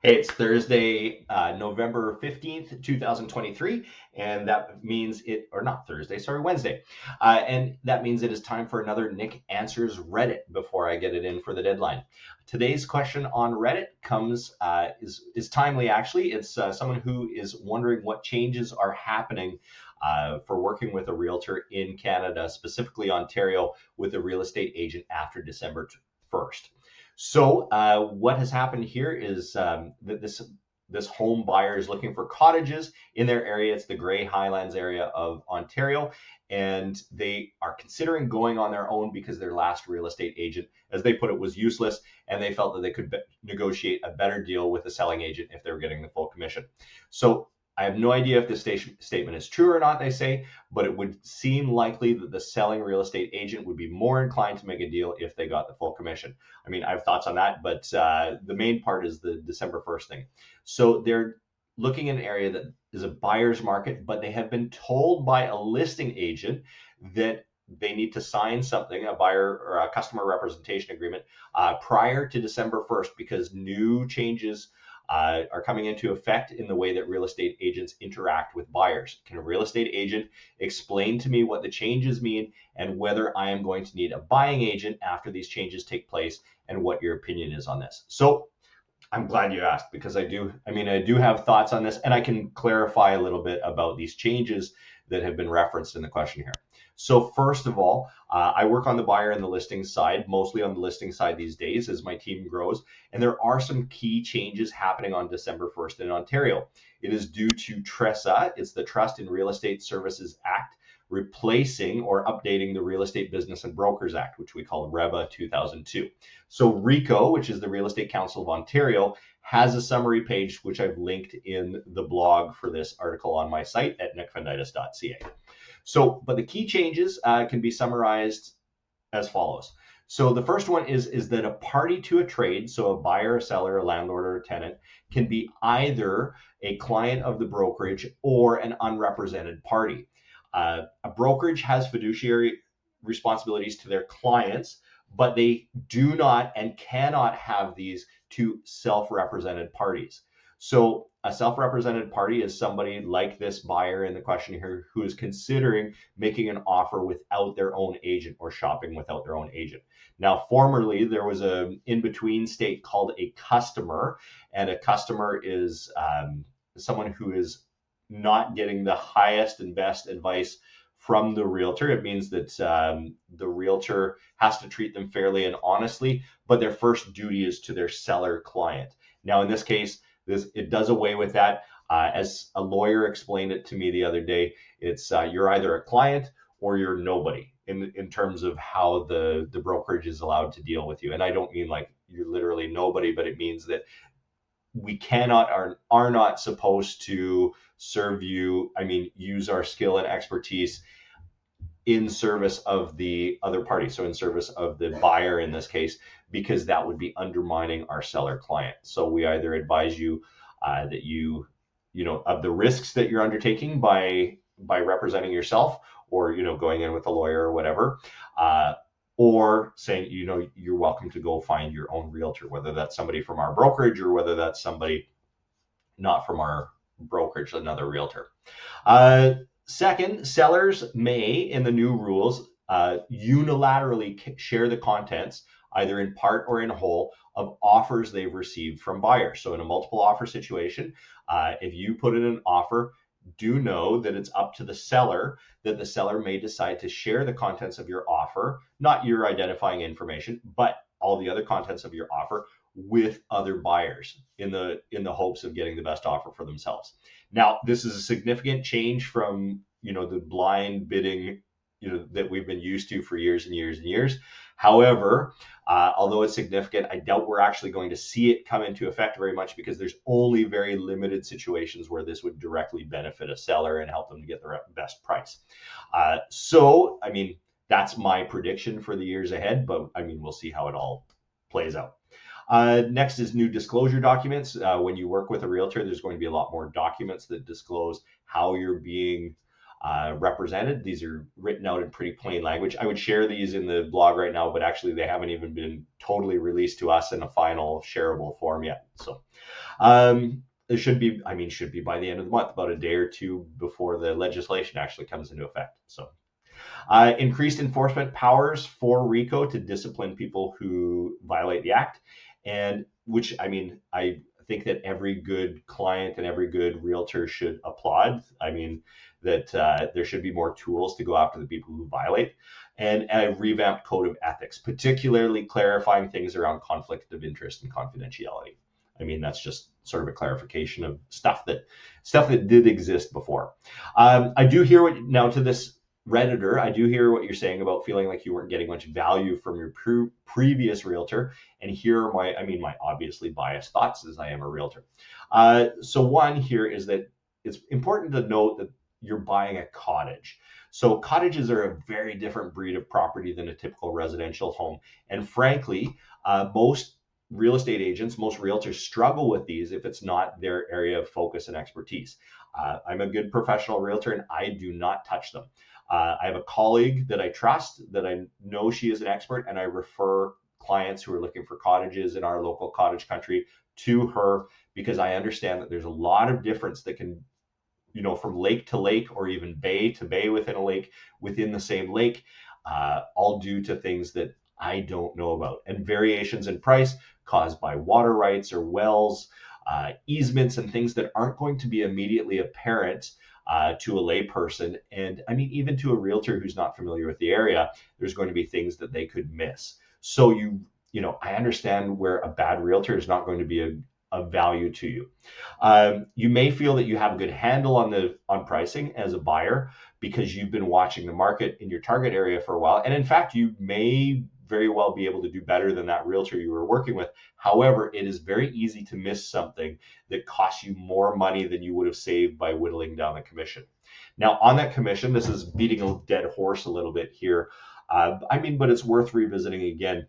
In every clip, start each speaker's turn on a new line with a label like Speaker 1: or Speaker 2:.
Speaker 1: Hey, it's Thursday, November 15th, 2023, and that means or not Thursday, sorry, Wednesday. And that means it is time for another Nick Answers Reddit before I get it in for the deadline. Today's question on Reddit is timely, actually. It's someone who is wondering what changes are happening for working with a realtor in Canada, specifically Ontario, with a real estate agent after December 1st. So what has happened here is that this home buyer is looking for cottages in their area. It's the Grey Highlands area of Ontario, and they are considering going on their own because their last real estate agent, as they put it, was useless, and they felt that they could negotiate a better deal with the selling agent if they were getting the full commission. So I have no idea if this statement is true or not, they say, but it would seem likely that the selling real estate agent would be more inclined to make a deal if they got the full commission. I mean, I have thoughts on that, but the main part is the December 1st thing. So they're looking in an area that is a buyer's market, but they have been told by a listing agent that they need to sign something, a buyer or a customer representation agreement, prior to December 1st because new changes are coming into effect in the way that real estate agents interact with buyers. Can a real estate agent explain to me what the changes mean and whether I am going to need a buying agent after these changes take place and what your opinion is on this? So I'm glad you asked because I do have thoughts on this and I can clarify a little bit about these changes that have been referenced in the question here. So first of all, I work on the buyer and the listing side, mostly on the listing side these days as my team grows. And there are some key changes happening on December 1st in Ontario. It is due to TRESA, it's the Trust in Real Estate Services Act, replacing or updating the Real Estate Business and Brokers Act, which we call REBA 2002. So RECO, which is the Real Estate Council of Ontario, has a summary page, which I've linked in the blog for this article on my site at nickfundytus.ca. So, but the key changes can be summarized as follows. So the first one is that a party to a trade, so a buyer, a seller, a landlord, or a tenant, can be either a client of the brokerage or an unrepresented party. A brokerage has fiduciary responsibilities to their clients, but they do not and cannot have these to self-represented parties. So a self-represented party is somebody like this buyer in the question here who is considering making an offer without their own agent or shopping without their own agent. Now, formerly, there was an in-between state called a customer, and a customer is someone who is not getting the highest and best advice from the realtor. It means that the realtor has to treat them fairly and honestly, but their first duty is to their seller client. Now, in this case, it does away with that. As a lawyer explained it to me the other day, it's you're either a client or you're nobody in terms of how the brokerage is allowed to deal with you. And I don't mean like you're literally nobody, but it means that we cannot are not supposed to serve you. I mean, use our skill and expertise in service of the other party, so in service of the buyer in this case, because that would be undermining our seller client. So we either advise you that you know of the risks that you're undertaking by representing yourself, or going in with a lawyer or whatever, or saying you're welcome to go find your own realtor, whether that's somebody from our brokerage or whether that's somebody not from our brokerage, another realtor. Second, sellers may, in the new rules, unilaterally share the contents, either in part or in whole, of offers they've received from buyers. So in a multiple offer situation, if you put in an offer, do know that it's up to the seller, that the seller may decide to share the contents of your offer, not your identifying information, but all the other contents of your offer with other buyers in the hopes of getting the best offer for themselves. Now, this is a significant change from the blind bidding that we've been used to for years and years and years. However, although it's significant, I doubt we're actually going to see it come into effect very much because there's only very limited situations where this would directly benefit a seller and help them to get the best price. So, I mean, that's my prediction for the years ahead, but I mean, we'll see how it all plays out. Next is new disclosure documents. When you work with a realtor, there's going to be a lot more documents that disclose how you're being represented. These are written out in pretty plain language. I would share these in the blog right now, but actually they haven't even been totally released to us in a final shareable form yet. So it should be, should be by the end of the month, about a day or two before the legislation actually comes into effect. So increased enforcement powers for RICO to discipline people who violate the act, and which, I think that every good client and every good realtor should applaud. That there should be more tools to go after the people who violate, and a revamped code of ethics, particularly clarifying things around conflict of interest and confidentiality. That's just sort of a clarification of stuff that did exist before. I do hear what now to this Redditor, I do hear what you're saying about feeling like you weren't getting much value from your previous realtor. And here are my obviously biased thoughts, as I am a realtor. So one here is that it's important to note that you're buying a cottage. So cottages are a very different breed of property than a typical residential home. And frankly, most real estate agents, most realtors struggle with these if it's not their area of focus and expertise. I'm a good professional realtor and I do not touch them. I have a colleague that I trust, that I know she is an expert, and I refer clients who are looking for cottages in our local cottage country to her, because I understand that there's a lot of difference that can, from lake to lake, or even bay to bay within a lake, within the same lake, all due to things that I don't know about, and variations in price caused by water rights or wells, easements, and things that aren't going to be immediately apparent to a layperson. And even to a realtor who's not familiar with the area, there's going to be things that they could miss. So I understand where a bad realtor is not going to be of value to you. You may feel that you have a good handle on pricing as a buyer because you've been watching the market in your target area for a while. And in fact, you may very well be able to do better than that realtor you were working with. However, it is very easy to miss something that costs you more money than you would have saved by whittling down the commission. Now, on that commission, this is beating a dead horse a little bit here, but it's worth revisiting again.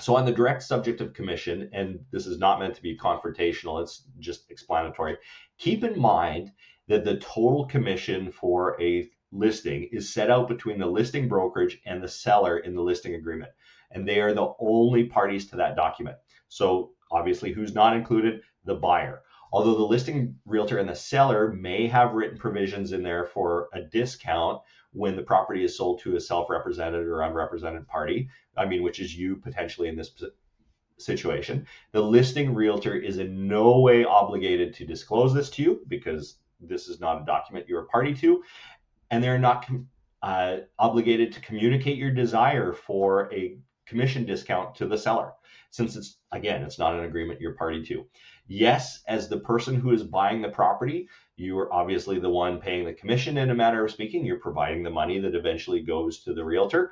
Speaker 1: So on the direct subject of commission, and this is not meant to be confrontational, it's just explanatory, keep in mind that the total commission for a listing is set out between the listing brokerage and the seller in the listing agreement, and they are the only parties to that document. So obviously, who's not included? The buyer. Although the listing realtor and the seller may have written provisions in there for a discount when the property is sold to a self-represented or unrepresented party, which is you potentially in this situation, the listing realtor is in no way obligated to disclose this to you, because this is not a document you're a party to, and they're not obligated to communicate your desire for a commission discount to the seller, since it's not an agreement you're party to. Yes, as the person who is buying the property, you are obviously the one paying the commission. In a manner of speaking, you're providing the money that eventually goes to the realtor.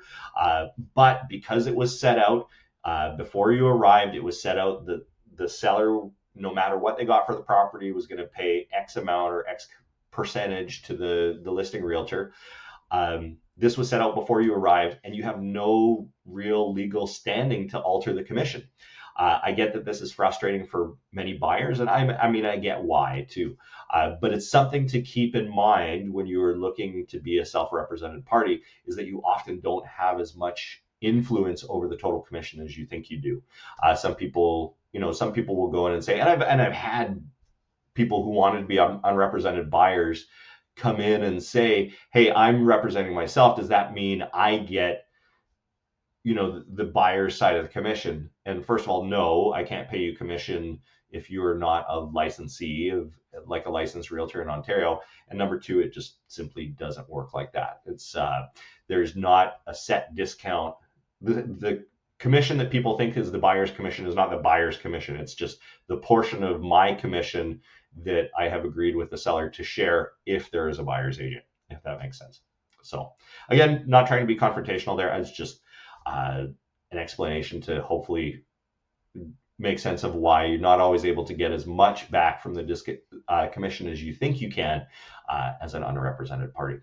Speaker 1: But because it was set out before you arrived, it was set out that the seller, no matter what they got for the property, was going to pay X amount or X percentage to the listing realtor. This was set out before you arrived, and you have no real legal standing to alter the commission. I get that this is frustrating for many buyers, and I get why too. But it's something to keep in mind when you are looking to be a self-represented party, is that you often don't have as much influence over the total commission as you think you do. Some people will go in and say, and I've had people who wanted to be unrepresented buyers come in and say, hey, I'm representing myself. Does that mean I get, the buyer's side of the commission? And first of all, no, I can't pay you commission if you're not a licensee of like a licensed realtor in Ontario. And number two, it just simply doesn't work like that. It's there's not a set discount. The commission that people think is the buyer's commission is not the buyer's commission. It's just the portion of my commission that I have agreed with the seller to share if there is a buyer's agent, if that makes sense. So again, not trying to be confrontational there. It's just an explanation to hopefully make sense of why you're not always able to get as much back from the commission as you think you can as an unrepresented party.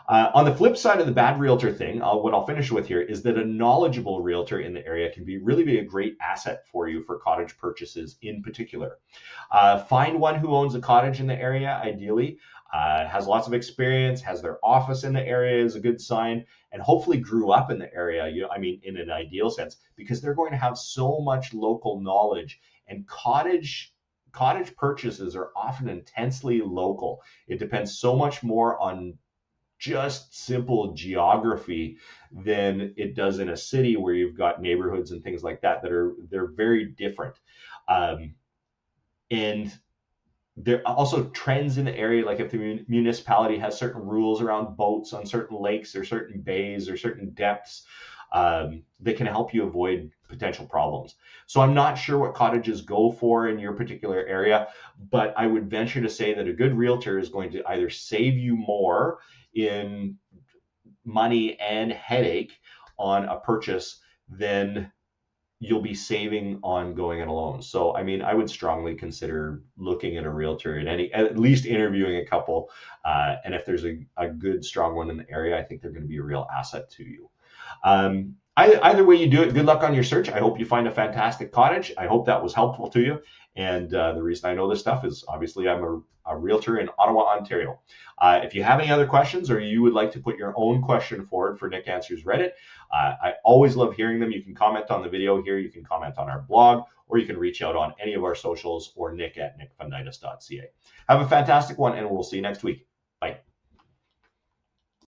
Speaker 1: On the flip side of the bad realtor thing, what I'll finish with here is that a knowledgeable realtor in the area can really be a great asset for you for cottage purchases in particular. Find one who owns a cottage in the area, ideally, has lots of experience, has their office in the area is a good sign, and hopefully grew up in the area, I mean, in an ideal sense, because they're going to have so much local knowledge. And cottage purchases are often intensely local. It depends so much more on just simple geography than it does in a city where you've got neighborhoods and things like that they're very different. And there are also trends in the area, like if the municipality has certain rules around boats on certain lakes or certain bays or certain depths, they can help you avoid potential problems. So I'm not sure what cottages go for in your particular area, but I would venture to say that a good realtor is going to either save you more in money and headache on a purchase than you'll be saving on going it alone. So, I mean, I would strongly consider looking at a realtor and at least interviewing a couple. And if there's a good, strong one in the area, I think they're going to be a real asset to you. Either way you do it, good luck on your search. I hope you find a fantastic cottage. I hope that was helpful to you. And the reason I know this stuff is obviously I'm a realtor in Ottawa, Ontario. If you have any other questions or you would like to put your own question forward for Nick Answers Reddit, I always love hearing them. You can comment on the video here, you can comment on our blog, or you can reach out on any of our socials or nick@nickfunditus.ca. Have a fantastic one, and we'll see you next week.